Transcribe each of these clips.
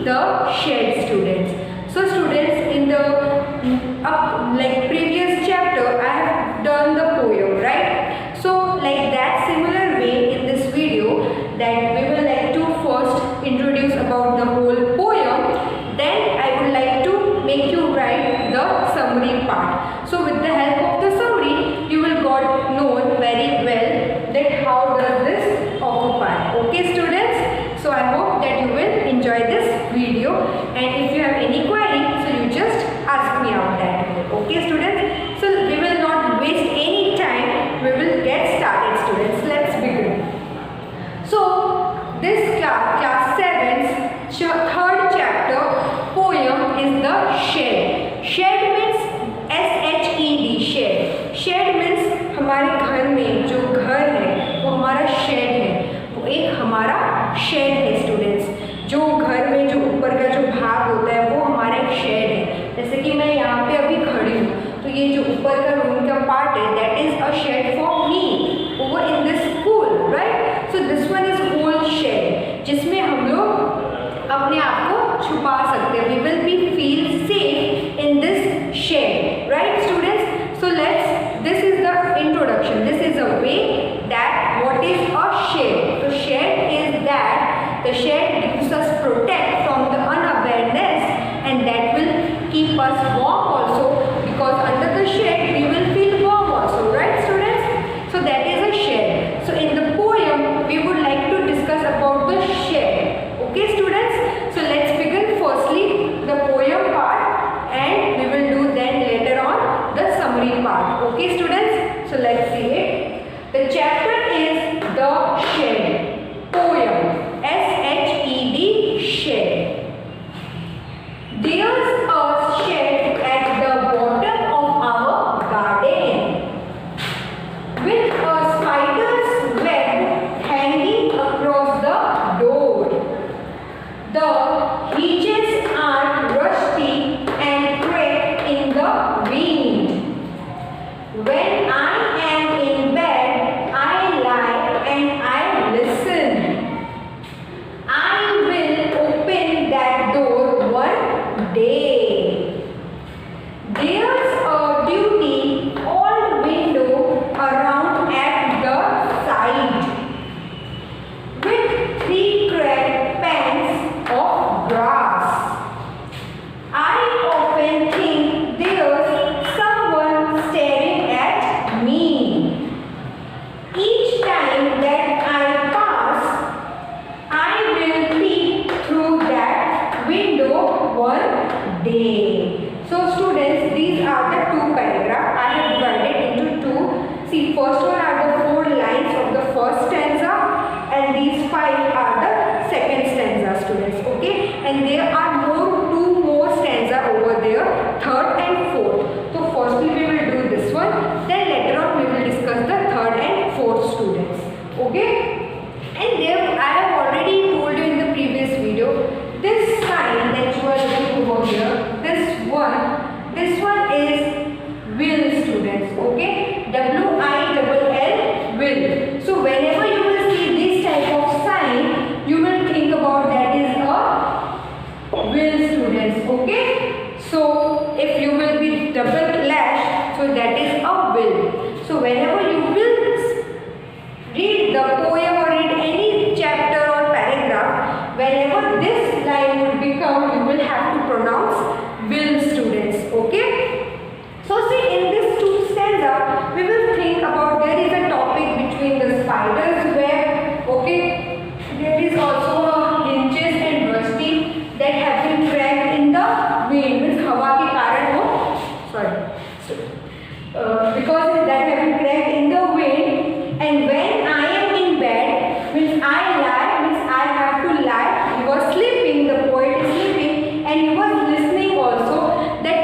the shed, students. So students, in the previous chapter I have done the poem, right? So like that similar way in this video that we will like to first introduce about the whole poem, then I would like to make you write the summary part. So with the help of the summary you will got known very well that how does this occupy. Okay students, so I hope that you will enjoy this video, and if you have any query, so you just ask me out that way. Okay students, so we will not waste any time, we will get started students. Let's begin. So this class 7's third chapter poem is the shed. Shed means SHED, shed. Shed means हमारे घर में जो घर है वो हमारा shade है, वो एक हमारा शेड है स्टूडेंट्स। जो घर में जो ऊपर का जो भाग होता है वो हमारा एक शेड है। जैसे कि मैं यहाँ पे अभी खड़ी हूँ तो ये जो ऊपर का रूम का पार्ट है that is a shed for me over in this school, right? So this one is whole shed जिसमें हम लोग अपने आप को छुपा सकते हैं। We will be feel safe in this shed, right students? So let's, this is the introduction. This is a way that what is a shed. So shed is that the shed gives us protect from the unawareness, and that will keep us warm also, because under the shed we will feel warm also, right students? So that is a shed. So in the poem we would like to discuss about the shed. Okay students, so let's begin firstly the poem part, and we will do then later on the summary part. Okay students, so let's see it. The chapter is the shed. Poem, SHED, shed. There's a shed at the bottom of our garden with a spider's web hanging across the door. The hinges are rusty and cracked in the wind. When I am in bed, I lie and I listen. I will open that door one day. There's a dirty old window around at the side with 3 cracked pans of brass. I often think there's someone staring at me. Each time that I pass, I will peek through that window one day. So students, these are the two paragraphs. I have divided into two. See, first one are the 4 lines of the first stanza, and these 5 are the second stanza students. Okay, and there are two more stanza over there, third and fourth. So firstly we will do this one, then later on we will discuss the third and fourth students. Okay, and there I have already told you in the previous video, this sign that you are looking over here, this one is will students. Okay, WILL, will. So whenever you will see this type of sign, you will think about that is a will students. Okay, so if you will be double slash, so that is a will. So whenever you will read the poem or read any chapter or paragraph, whenever this line would become, you will have to pronounce will students. Okay, so see, in this two stanza we will think about there is a topic between the spider's web. Okay, there is also a hinges and rusty that have been cracked in the wind, means हवा के कारण हो, because that have been cracked in the wind. And when I am in bed, means I lie, means I have to lie. He was sleeping, the poet is sleeping, and he was listening also that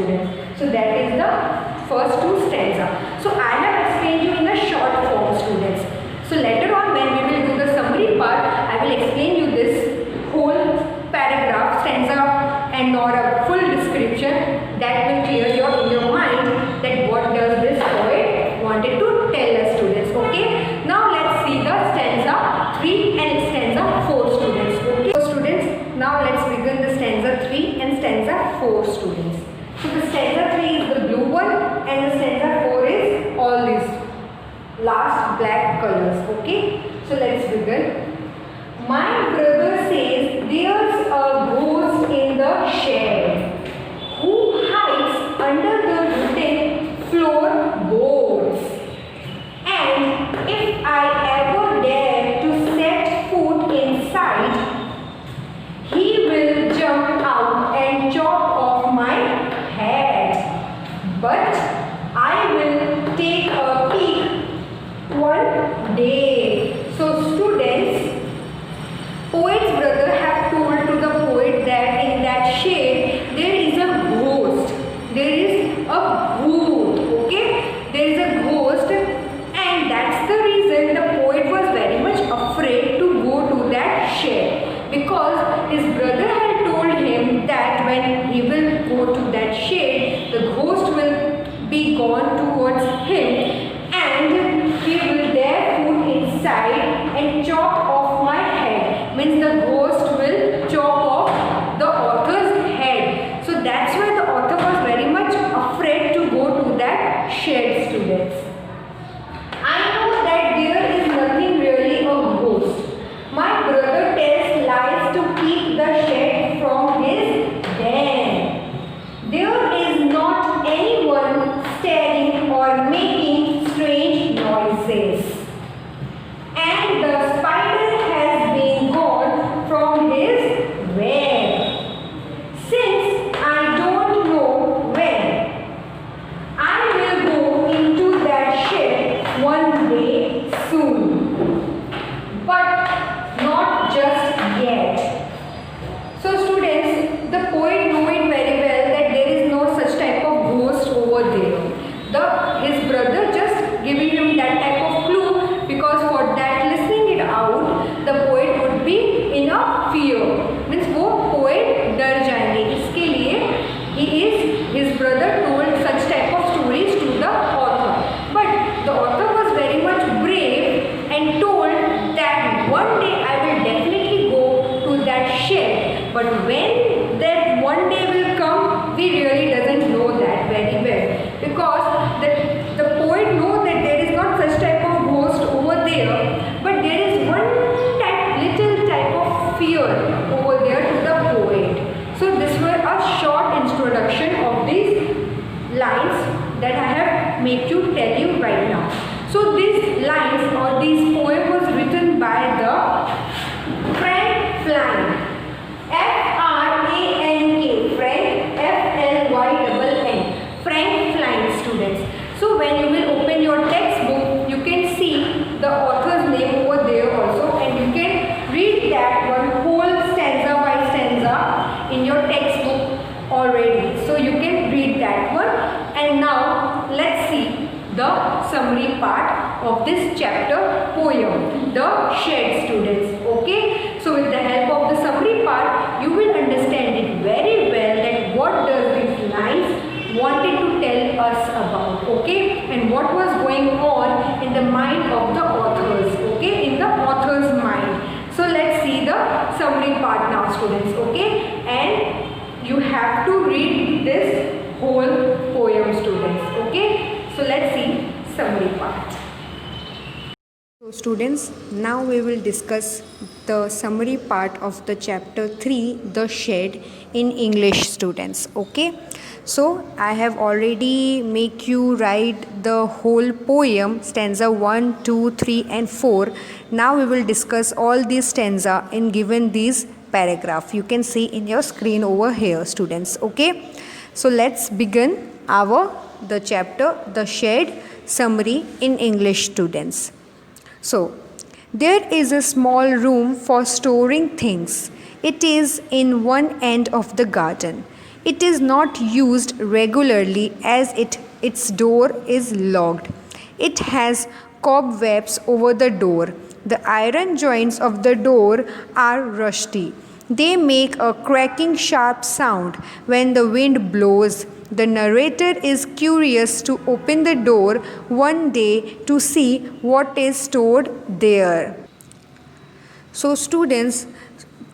students. So that is the first two stanza. So I have explained you in a short form, students. So later on when we will do the summary part, I will explain you this whole paragraph, stanza, and not a full description. That will clear in your mind that what does this poet wanted to tell us, students. Okay. Now let's see the stanza 3 and stanza 4, students. Okay. So students, now let's begin the stanza 3 and stanza 4, students. So the stanza 3 is the blue one and the stanza 4 is all these last black colors. Okay. So let's begin. My brother says there's a ghost in the shed who hides under the wooden floorboards. And if I ever dare to set foot inside, he will jump out and chop off my head. But I will take a peek one day. So students, poet's brother have told to the poet that in that shade there is a ghost, there is a bhoot, okay, there is a ghost, and that's the reason the poet was very much afraid to go to that shade, because his brother had told him that when he will go to that shade, the ghost will be gone towards him and he will dare foot inside and chop off my head. Means the ghost will chop off the author's head. So that's why the author was very much afraid to go to that shed, students. I know that there is nothing really a ghost. My brother tells lies to keep the shed from his den. There is not anyone staring or making strange noises. And the spider has been gone from his web. Since I don't know when, I will go into that shed one day soon. But not just yet. So students, the poet knew it very well that there is no such type of ghost over there. His brother just giving him that type of clue, because for that listening it out, the poet would be in a fear. Means वो poet डर जाएंगे. इसके लिए his brother told such type of stories to the author. But the author was very much brave and told that one day I will definitely go to that shed. But when that one day will come, we really doesn't know that very well, because the poet know that there is not such type of ghost over there, but there is one little type of fear over there to the poet. So this was a short introduction of these lines that I have made you tell you right now. So these lines or these poem was written by the Frank Flynn. Frank, F-L-Y-N-N. Frank Flynn, students. So when you will open your textbook, you can see the author's name over there also, and you can read that one whole stanza by stanza in your textbook already. So you can read that one. And now let's see the summary part of this chapter poem, The Shed, students. Okay. So with the help of the summary part, you will understand it very well that what does these lines wanted to tell us about. Okay. And what was going on in the mind of the authors. Okay. In the author's mind. So let's see the summary part now, students. Okay. And you have to read this whole poem, students. Okay. So let's see summary part. So students, now we will discuss the summary part of the chapter 3, The Shed, in English, students. Okay. So I have already make you write the whole poem, stanza 1, 2, 3 and 4. Now we will discuss all these stanza in given these paragraph. You can see in your screen over here, students. Okay. So let's begin the chapter, The Shed, summary in English, students. So, there is a small room for storing things. It is in one end of the garden. It is not used regularly as its door is locked. It has cobwebs over the door. The iron joints of the door are rusty. They make a cracking sharp sound when the wind blows. The narrator is curious to open the door one day to see what is stored there. So, students,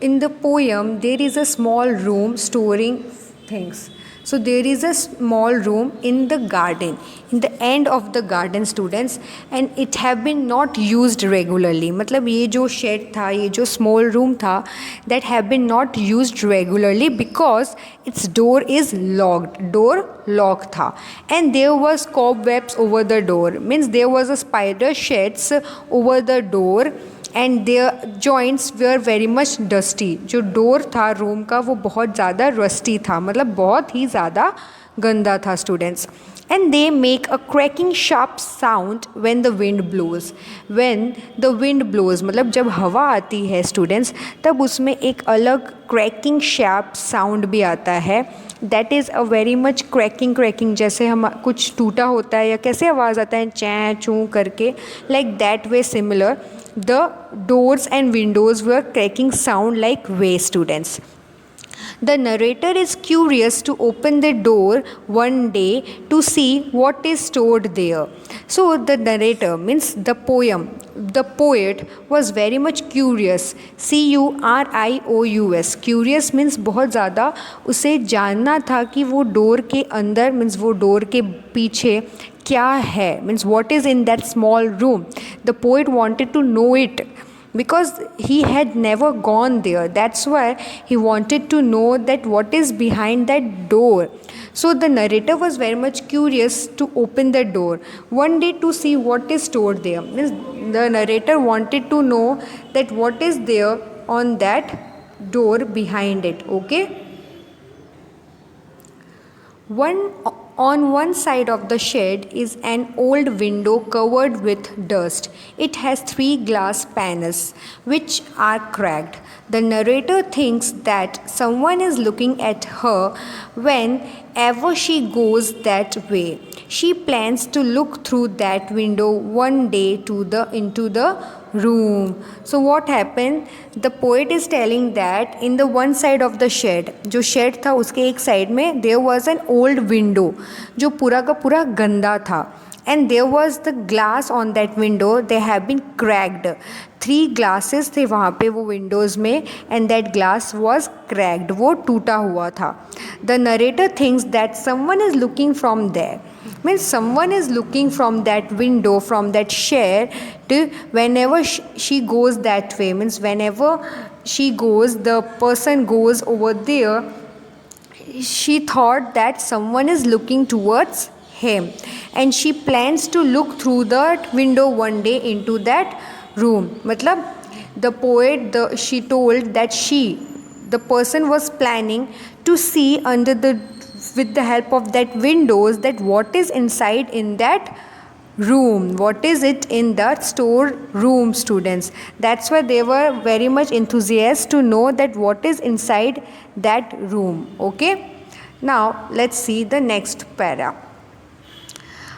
in the poem, there is a small room storing things. So, there is a small room in the garden, in the end of the garden, students, and it have been not used regularly. मतलब ये जो shed था, ये जो small room था, that have been not used regularly because its door is locked. Door locked था, and there was cobwebs over the door. Means there was a spider sheds over the door. And there joints where very much dusty. जो door था room का वो बहुत ज़्यादा rusty था, मतलब बहुत ही ज़्यादा गंदा था students. And they make a cracking sharp sound when the wind blows. When the wind blows मतलब जब हवा आती है स्टूडेंट्स, तब उसमें एक अलग क्रैकिंग शार्प साउंड भी आता है. That is a very much cracking जैसे हम कुछ टूटा होता है या कैसे आवाज़ आता है चैं चूँ करके, like that way similar. The doors and windows were cracking sound like way, students. The narrator is curious to open the door one day to see what is stored there. So the narrator means the poet was very much curious. Curious. Curious means बहुत ज़्यादा उसे जानना था कि वो door के अंदर means वो डोर के पीछे क्या है, means what is in that small room. The poet wanted to know it because he had never gone there. That's why he wanted to know that what is behind that door. So the narrator was very much curious to open the door one day to see what is stored there. Means the narrator wanted to know that what is there on that door behind it. Okay. On one side of the shed is an old window covered with dust. It has 3 glass panels which are cracked. The narrator thinks that someone is looking at her whenever she goes that way. She plans to look through that window one day into the room. So what happened? The poet is telling that in the one side of the shed, जो shed था उसके एक side में there was an old window जो पूरा का पूरा गंदा था. And there was the glass on that window, they have been cracked. 3 glasses थे वहाँ पे वो windows में, and that glass was cracked. वो टूटा हुआ था. The narrator thinks that someone is looking from there. Means someone is looking from that window, from that shed, to whenever she goes that way. Means whenever she goes, the person goes over there. She thought that someone is looking towards him, and she plans to look through that window one day into that room. मतलब the poet, she told that the person was planning to see with the help of that windows, that what is inside in that room, what is it in that store room, students. That's why they were very much enthusiastic to know that what is inside that room. Okay, now let's see the next para.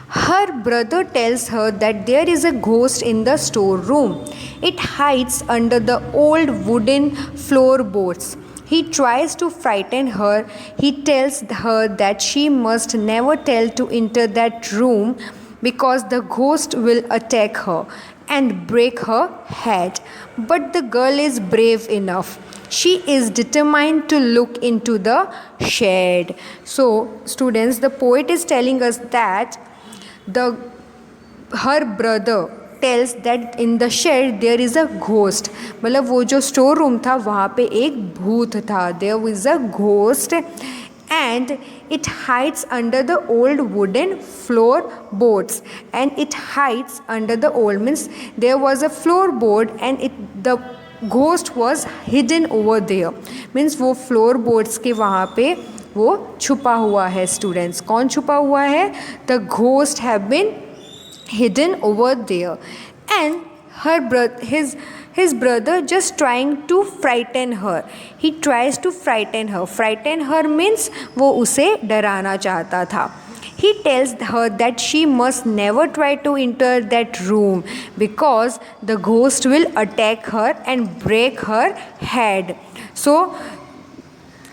Her brother tells her that there is a ghost in the storeroom. It hides under the old wooden floorboards. He tries to frighten her. He tells her that she must never tell to enter that room because the ghost will attack her and break her head. But the girl is brave enough. She is determined to look into the shed. So, students, the poet is telling us that her brother tells that in the shed there is a ghost. मतलब वो जो store room था वहाँ पे एक भूत था. There is a ghost and it hides under the old wooden floorboards. And it hides under the old means there was a floorboard and the ghost was hidden over there. Means वो floorboards के वहाँ पे वो छुपा हुआ है. Students, कौन छुपा हुआ है? The ghost have been hidden over there. And his his brother just trying to frighten her. He tries to frighten her. Frighten her means वो उसे डराना चाहता था. He tells her that she must never try to enter that room because the ghost will attack her and break her head. So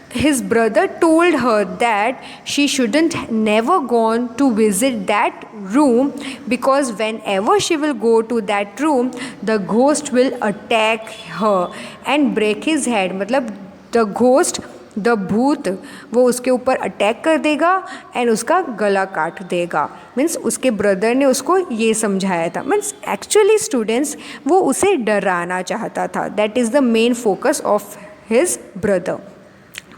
his brother told her that she shouldn't never gone to visit that room because whenever she will go to that room, the ghost will attack her and break his head. मतलब the ghost, the भूत, वो उसके ऊपर attack कर देगा and उसका गला काट देगा. मीन्स उसके ब्रदर ने उसको ये समझाया था. मीन्स एक्चुअली स्टूडेंट्स वो उसे डराना चाहता था. That is the main focus of his brother.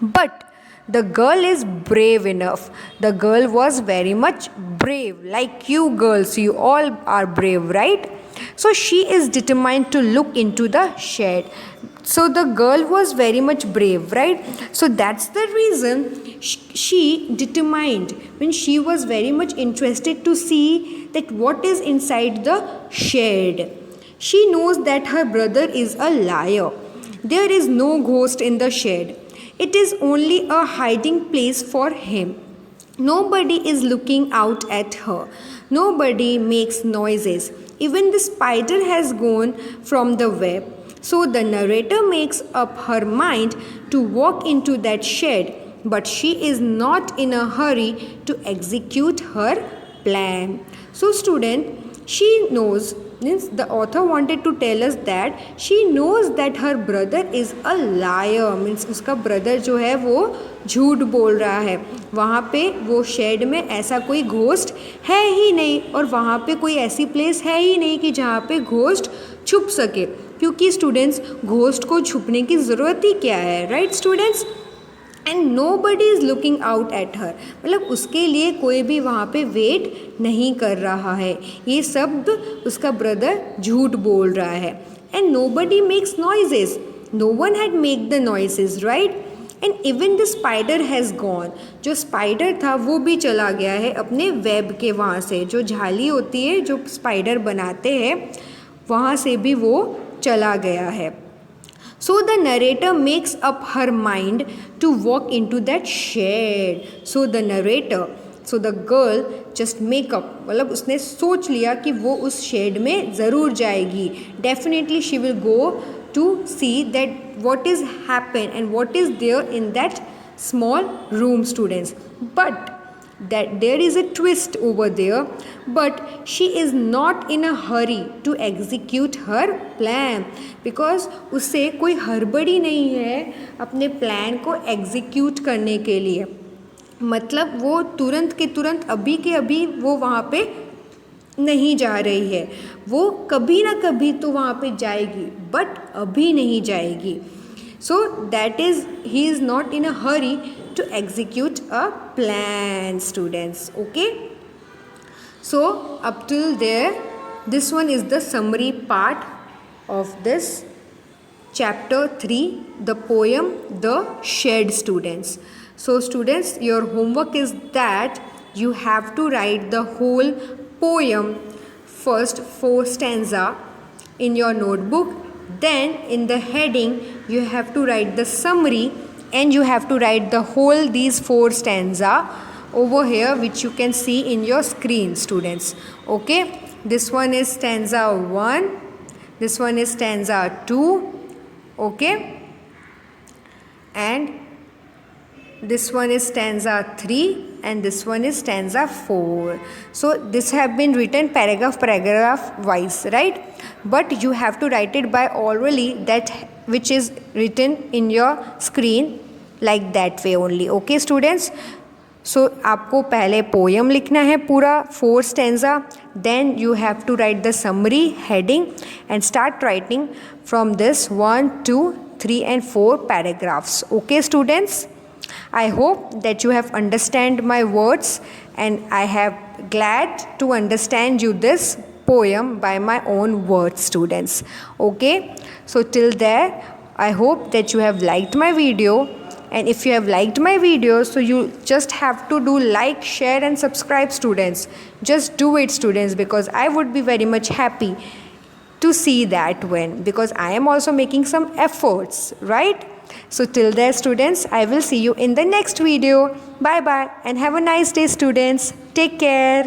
But the girl is brave enough. The girl was very much brave. Like you girls, you all are brave, right? So she is determined to look into the shed. So the girl was very much brave, right? So that's the reason she determined, when she was very much interested to see that what is inside the shed. She knows that her brother is a liar. There is no ghost in the shed. It is only a hiding place for him. Nobody is looking out at her. Nobody makes noises. Even the spider has gone from the web. So the narrator makes up her mind to walk into that shed, but she is not in a hurry to execute her plan. So student, she knows, means the author wanted to tell us that she knows that her brother is a liar. means उसका brother जो है वो झूठ बोल रहा है. वहाँ पे वो शेड में ऐसा कोई घोस्ट है ही नहीं और वहाँ पे कोई ऐसी प्लेस है ही नहीं कि जहाँ पे घोस्ट छुप सके. क्योंकि स्टूडेंट्स घोस्ट को छुपने की ज़रूरत ही क्या है, right students? And nobody is looking out at her. मतलब उसके लिए कोई भी वहाँ पे वेट नहीं कर रहा है. ये सब उसका ब्रदर झूठ बोल रहा है. And nobody makes noises. No one had make the noises, right? And even the spider has gone. जो स्पाइडर था वो भी चला गया है अपने वेब के वहाँ से. जो झाली होती है जो स्पाइडर बनाते हैं वहाँ से भी वो चला गया है. So the narrator makes up her mind to walk into that shed. So the narrator, so the girl just make up, मतलब उसने सोच लिया कि वो उस शेड में ज़रूर जाएगी. Definitely she will go to see that what is happen and what is there in that small room, students. But that there is a twist over there, but she is not in a hurry to execute her plan because उसे कोई हड़बड़ी नहीं है अपने plan को execute करने के लिए. मतलब वो तुरंत के तुरंत अभी के अभी वो वहाँ पे नहीं जा रही है. वो कभी ना कभी तो वहाँ पे जाएगी बट अभी नहीं जाएगी. So that is, he is not in a hurry to execute a plan, students. Okay, so up till there, this one is the summary part of this chapter 3, the poem The Shed, students. So students, your homework is that you have to write the whole poem, first 4 stanza in your notebook. Then in the heading you have to write the summary and you have to write the whole these 4 stanza over here, which you can see in your screen, students. Okay, this one is stanza 1, this one is stanza 2, okay, and this one is stanza 3 and this one is stanza 4. So this have been written paragraph wise, right? But you have to write it by orally, that which is written in your screen, like that way only. Okay students, so आपको पहले poem लिखना है पूरा 4 stanza, then you have to write the summary, heading, and start writing from this 1, 2, 3 and 4 paragraphs. Okay students, I hope that you have understand my words and I have glad to understand you this poem by my own words, students. Okay, so till there, I hope that you have liked my video, and if you have liked my video, so you just have to do like, share and subscribe, students. Just do it, students, because I would be very much happy to see that win, because I am also making some efforts, right? So till there students, I will see you in the next video. Bye bye and have a nice day students. Take care.